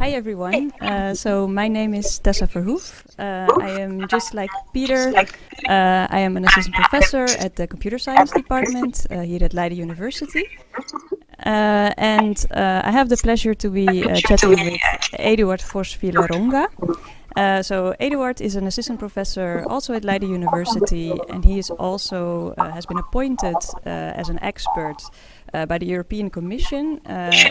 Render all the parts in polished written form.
Hi everyone. So my name is Tessa Verhoef. I am just like Peter. I am an assistant professor at the computer science department here at Leiden University. And I have the pleasure to be chatting with Eduard Fosch Villaronga. So Eduard is an assistant professor also at Leiden University, and he is also has been appointed as an expert by the European Commission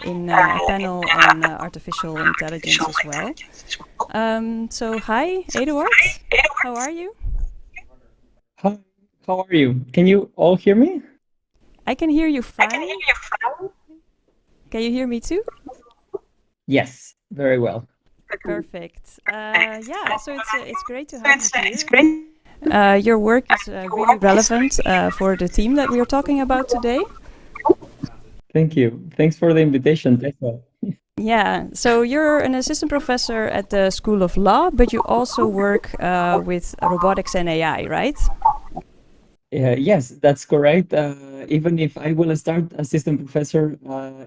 in a panel on artificial intelligence as well. So hi, Eduard. How are you? Hi, how are you? Can you all hear me? I can hear you fine. Can you hear me too? Yes, very well. Perfect. Yeah, so it's great to have you here. Your work is really relevant for the theme that we are talking about today. Thank you. Thanks for the invitation, Tessa. Yeah, so you're an assistant professor at the School of Law, but you also work with robotics and AI, right? Yes, that's correct. Even if I will start assistant professor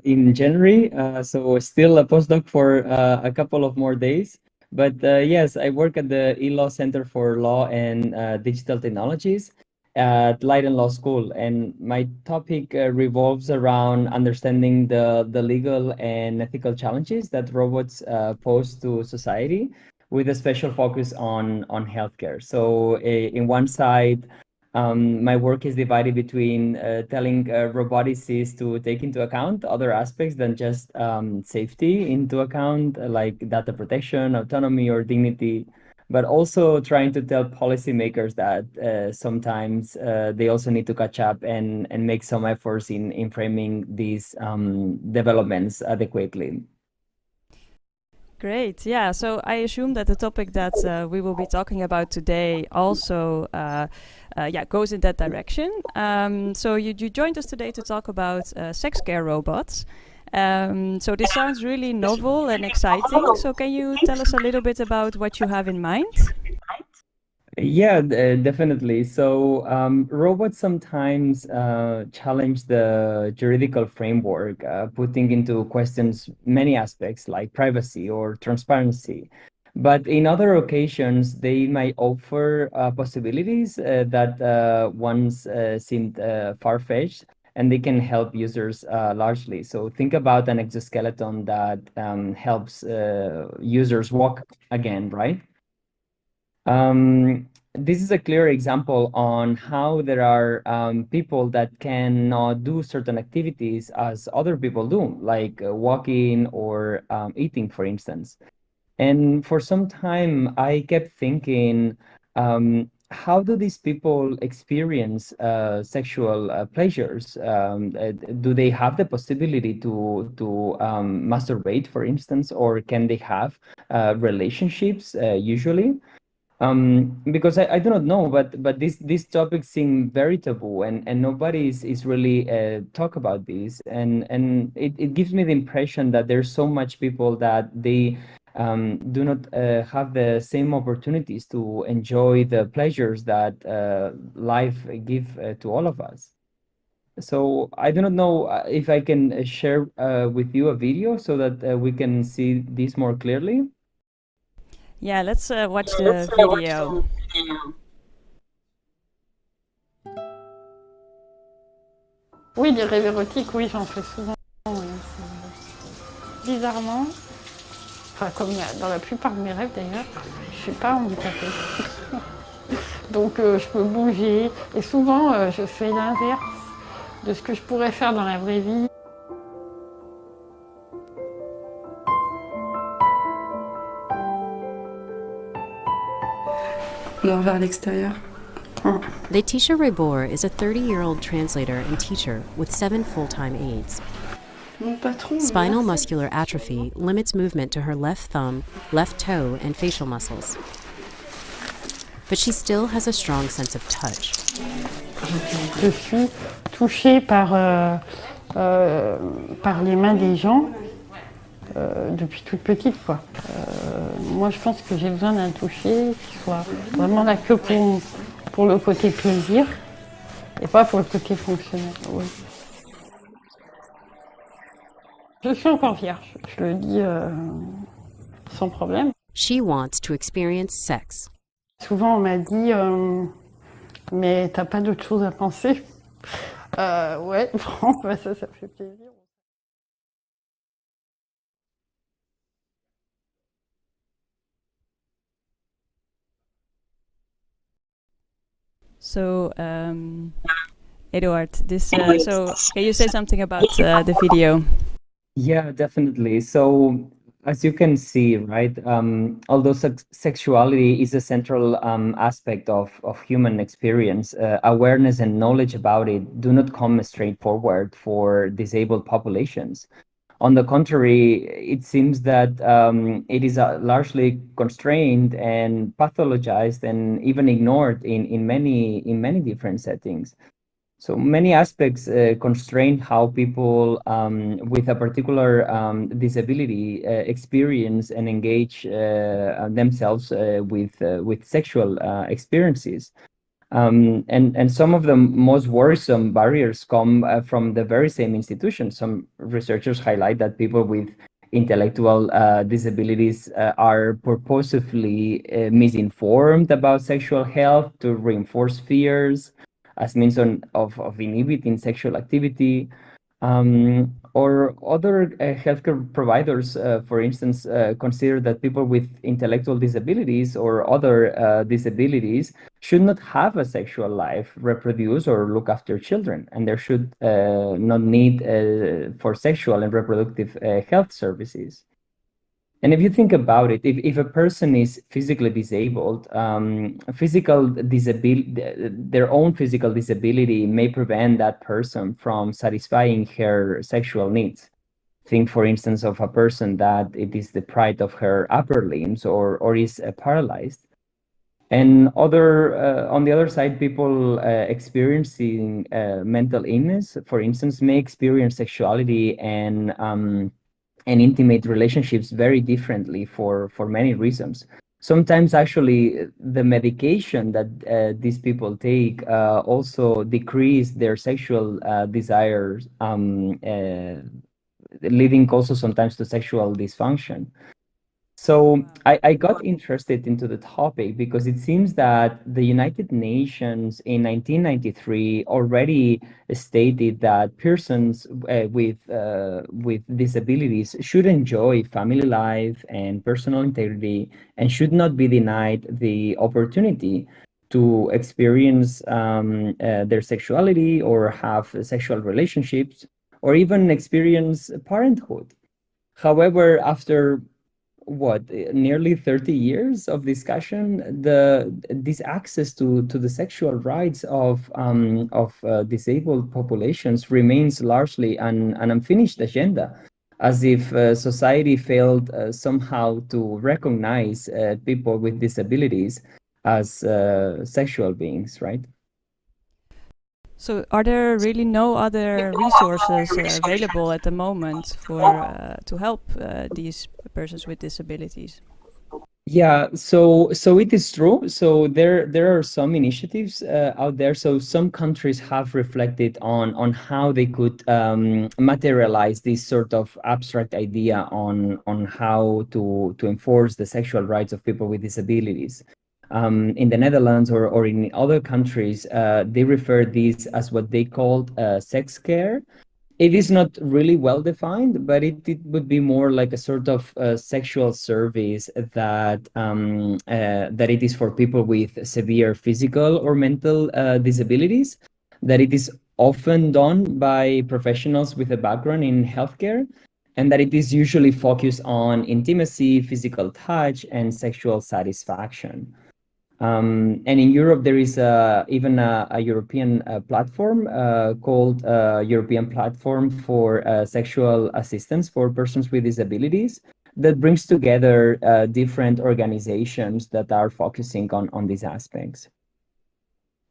in January, so still a postdoc for a couple of more days. But yes, I work at the eLaw Center for Law and Digital Technologies at Leiden Law School, and my topic revolves around understanding the legal and ethical challenges that robots pose to society, with a special focus on healthcare. So, in one side, my work is divided between telling roboticists to take into account other aspects than just safety into account, like data protection, autonomy, or dignity, but also trying to tell policymakers that sometimes they also need to catch up and make some efforts in framing these developments adequately. Great. Yeah. So I assume that the topic that we will be talking about today also, goes in that direction. So you joined us today to talk about sex care robots. So this sounds really novel and exciting. So can you tell us a little bit about what you have in mind? Yeah, definitely. So, robots sometimes challenge the juridical framework, putting into questions many aspects like privacy or transparency. But in other occasions, they might offer possibilities that once seemed far-fetched, and they can help users largely. So, think about an exoskeleton that helps users walk again, right? This is a clear example on how there are people that cannot do certain activities as other people do, like walking or eating, for instance. And for some time, I kept thinking, how do these people experience sexual pleasures? Do they have the possibility to masturbate, for instance, or can they have relationships usually? Because I do not know, but these topics seem very taboo, and nobody is really talk about this, and it gives me the impression that there's so much people that they do not have the same opportunities to enjoy the pleasures that life give to all of us. So I do not know if I can share with you a video so that we can see this more clearly. Yeah, let's watch the video. Oui, les rêves érotiques, oui, j'en fais souvent. Oui. Bizarrement, enfin comme dans la plupart de mes rêves d'ailleurs, je suis pas handicapée. Donc je peux bouger et souvent je fais l'inverse de ce que je pourrais faire dans la vraie vie. On va vers l'extérieur. Laetitia Rebor is a 30-year-old translator and teacher with 7 full-time aides. Mon patron. Spinal muscular atrophy limits movement to her left thumb, left toe, and facial muscles. But she still has a strong sense of touch. Je suis touchée par les mains des gens depuis toute petite, quoi. Moi, je pense que j'ai besoin d'un toucher qui soit vraiment là que pour le côté plaisir et pas pour le côté fonctionnel. Oui. Je suis encore vierge, je le dis sans problème. She wants to experience sex. Souvent, on m'a dit mais t'as pas d'autre chose à penser? Ouais, bon, bah ça fait plaisir. So, Eduard, so can you say something about the video? Yeah, definitely. So, as you can see, right, although sexuality is a central aspect of human experience, awareness and knowledge about it do not come straightforward for disabled populations. On the contrary, it seems that it is largely constrained and pathologized and even ignored in many different settings. So many aspects constrain how people with a particular disability experience and engage themselves with sexual experiences. And some of the most worrisome barriers come from the very same institution. Some researchers highlight that people with intellectual disabilities are purposefully misinformed about sexual health to reinforce fears as means of inhibiting sexual activity. Or other healthcare providers, for instance, consider that people with intellectual disabilities or other disabilities should not have a sexual life, reproduce, or look after children, and there should not need for sexual and reproductive health services. And if you think about it, if a person is physically disabled, their own physical disability may prevent that person from satisfying her sexual needs. Think, for instance, of a person that it is deprived of her upper limbs or is paralyzed. And on the other side, people experiencing mental illness, for instance, may experience sexuality and intimate relationships very differently for many reasons. Sometimes actually the medication that these people take also decrease their sexual desires, leading also sometimes to sexual dysfunction. So I got interested into the topic because it seems that the United Nations in 1993 already stated that persons with disabilities should enjoy family life and personal integrity and should not be denied the opportunity to experience their sexuality or have sexual relationships or even experience parenthood. However, after nearly 30 years of discussion, this access to the sexual rights of disabled populations remains largely an unfinished agenda, as if society failed somehow to recognize people with disabilities as sexual beings, right? So, are there really no other resources available at the moment for to help these persons with disabilities? Yeah, so it is true. So there are some initiatives out there. So some countries have reflected on how they could materialize this sort of abstract idea on how to enforce the sexual rights of people with disabilities. In the Netherlands or in other countries, they refer this as what they called sex care. It is not really well defined, but it would be more like a sort of sexual service that it is for people with severe physical or mental disabilities, that it is often done by professionals with a background in healthcare, and that it is usually focused on intimacy, physical touch, and sexual satisfaction. And in Europe, there is even a European platform called European Platform for Sexual Assistance for Persons with Disabilities that brings together different organizations that are focusing on these aspects.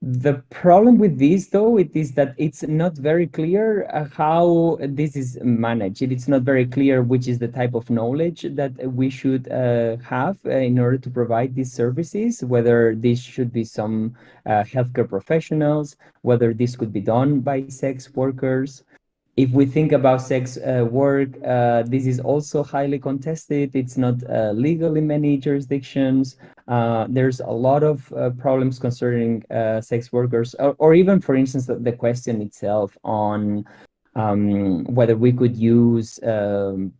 The problem with this, though, it is that it's not very clear how this is managed. It's not very clear which is the type of knowledge that we should have in order to provide these services, whether this should be some healthcare professionals, whether this could be done by sex workers. If we think about sex work, this is also highly contested. It's not legal in many jurisdictions. There's a lot of problems concerning sex workers, or even, for instance, the question itself on whether we could use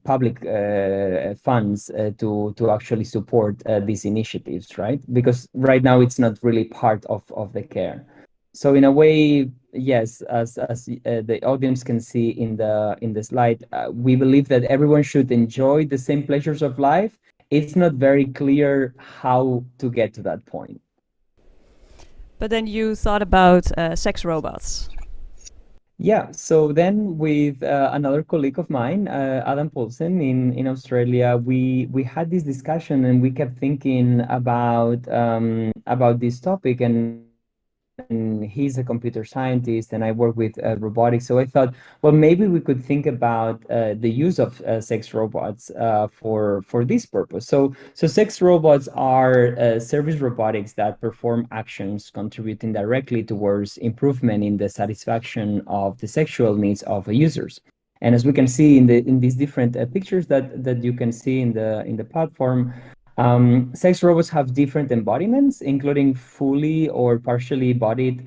public funds to actually support these initiatives, right? Because right now it's not really part of the care. So in a way, yes, as the audience can see in the slide, we believe that everyone should enjoy the same pleasures of life. It's not very clear how to get to that point. But then you thought about sex robots. Yeah, so then with another colleague of mine, Adam Paulsen in Australia, we had this discussion and we kept thinking about this topic, and he's a computer scientist and I work with robotics. So I thought, well, maybe we could think about the use of sex robots for this purpose. So sex robots are service robotics that perform actions contributing directly towards improvement in the satisfaction of the sexual needs of users. And as we can see in these different pictures that you can see in the platform, sex robots have different embodiments, including fully or partially bodied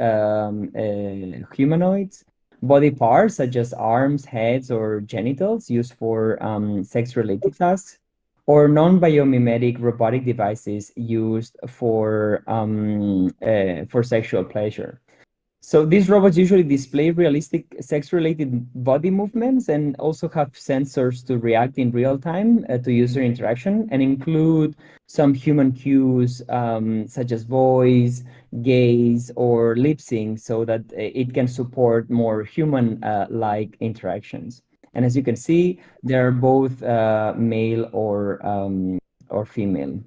humanoids, body parts such as arms, heads, or genitals used for sex-related tasks, or non-biomimetic robotic devices used for sexual pleasure. So these robots usually display realistic sex-related body movements and also have sensors to react in real time to user interaction, and include some human cues such as voice, gaze, or lip sync, so that it can support more human-like interactions. And as you can see, they're both male or female.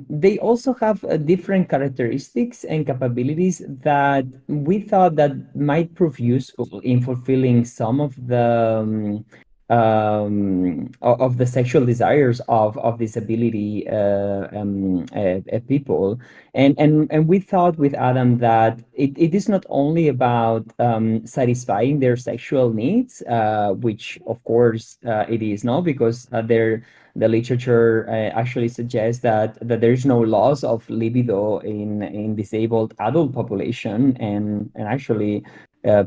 They also have different characteristics and capabilities that we thought that might prove useful in fulfilling some of the sexual desires of disability people. And we thought with Adam that it is not only about satisfying their sexual needs, which of course it is not, because the literature actually suggests that there's no loss of libido in disabled adult population, and actually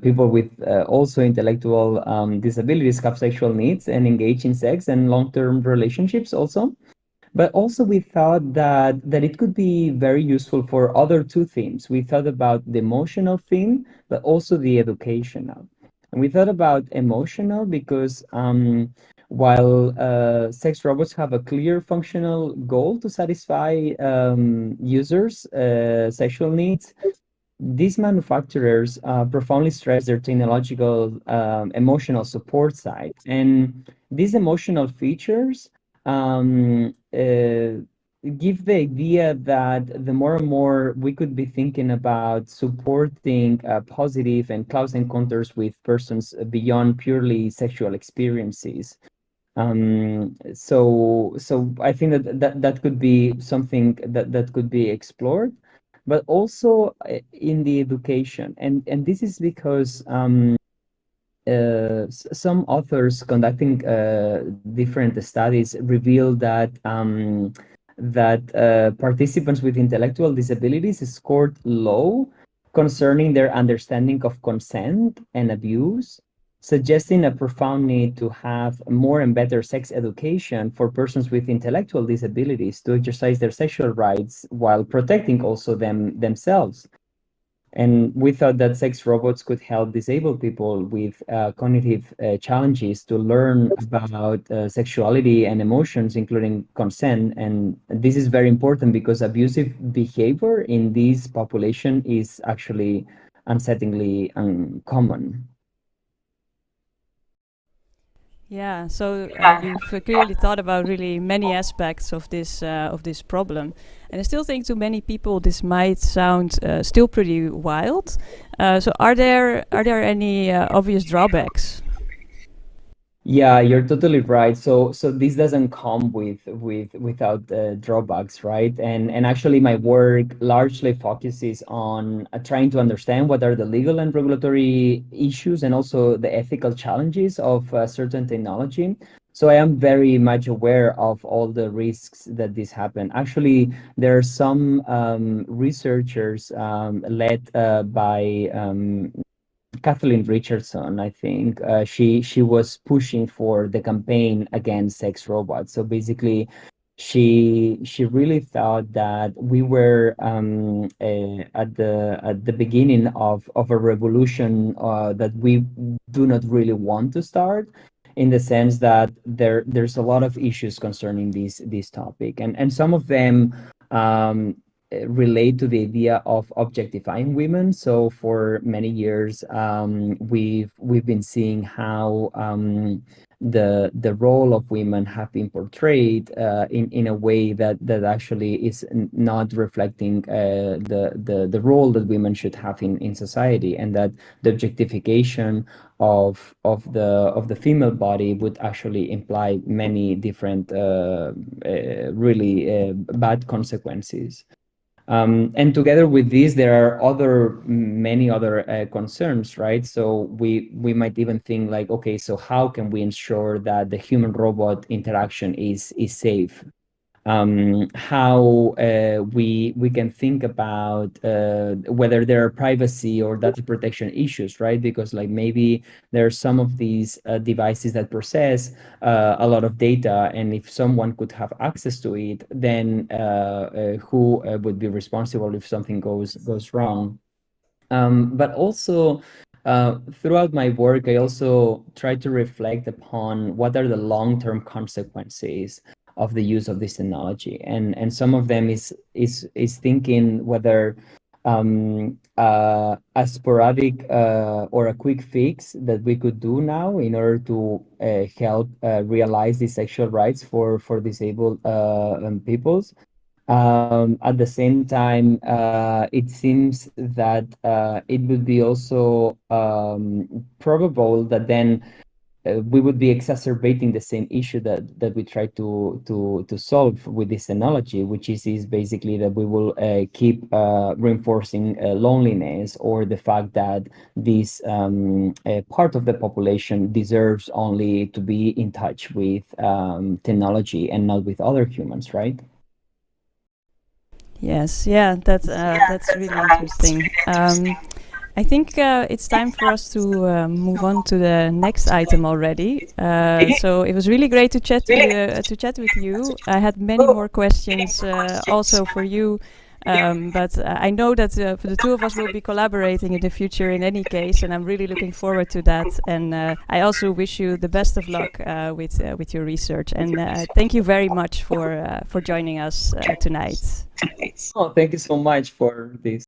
people with also intellectual disabilities have sexual needs and engage in sex and long-term relationships also. But also we thought that it could be very useful for other two themes. We thought about the emotional theme, but also the educational. And we thought about emotional because while sex robots have a clear functional goal to satisfy users' sexual needs, these manufacturers profoundly stress their technological emotional support side. And these emotional features give the idea that the more and more we could be thinking about supporting positive and close encounters with persons beyond purely sexual experiences. So I think that could be something that could be explored, but also in the education. And this is because some authors conducting different studies reveal that participants with intellectual disabilities scored low concerning their understanding of consent and abuse, suggesting a profound need to have more and better sex education for persons with intellectual disabilities to exercise their sexual rights while protecting also themselves. And we thought that sex robots could help disabled people with cognitive challenges to learn about sexuality and emotions, including consent. And this is very important because abusive behavior in this population is actually unsettlingly uncommon. Yeah, so you've clearly thought about really many aspects of this problem, and I still think to many people this might sound still pretty wild. So are there any obvious drawbacks? Yeah, you're totally right. So this doesn't come without drawbacks, right? And actually, my work largely focuses on trying to understand what are the legal and regulatory issues and also the ethical challenges of certain technology. So I am very much aware of all the risks that this happen. Actually, there are some researchers led by Kathleen Richardson, I think. She was pushing for the campaign against sex robots. So basically, she really thought that we were at the beginning of a revolution that we do not really want to start, in the sense that there's a lot of issues concerning this topic, and some of them relate to the idea of objectifying women. So for many years, we've been seeing how the role of women have been portrayed in a way that actually is not reflecting the role that women should have in society, and that the objectification of the female body would actually imply many different really bad consequences. And together with this, there are many other concerns, right? So we might even think like, okay, so how can we ensure that the human robot interaction is safe? How we can think about whether there are privacy or data protection issues, right? Because like maybe there are some of these devices that process a lot of data, and if someone could have access to it, then who would be responsible if something goes wrong? But also, throughout my work, I also try to reflect upon what are the long-term consequences of the use of this technology, and some of them is thinking whether a sporadic or a quick fix that we could do now in order to help realize the sexual rights for disabled peoples. At the same time, it seems that it would be also probable that then we would be exacerbating the same issue that we try to solve with this technology, which is basically that we will keep reinforcing loneliness, or the fact that this part of the population deserves only to be in touch with technology and not with other humans, right? Yes, yeah, that's really interesting. I think it's time for us to move on to the next item already. So it was really great to chat with you. I had many more questions also for you, but I know that for the two of us will be collaborating in the future in any case, and I'm really looking forward to that. And I also wish you the best of luck with your research. And thank you very much for joining us tonight. Oh, thank you so much for this.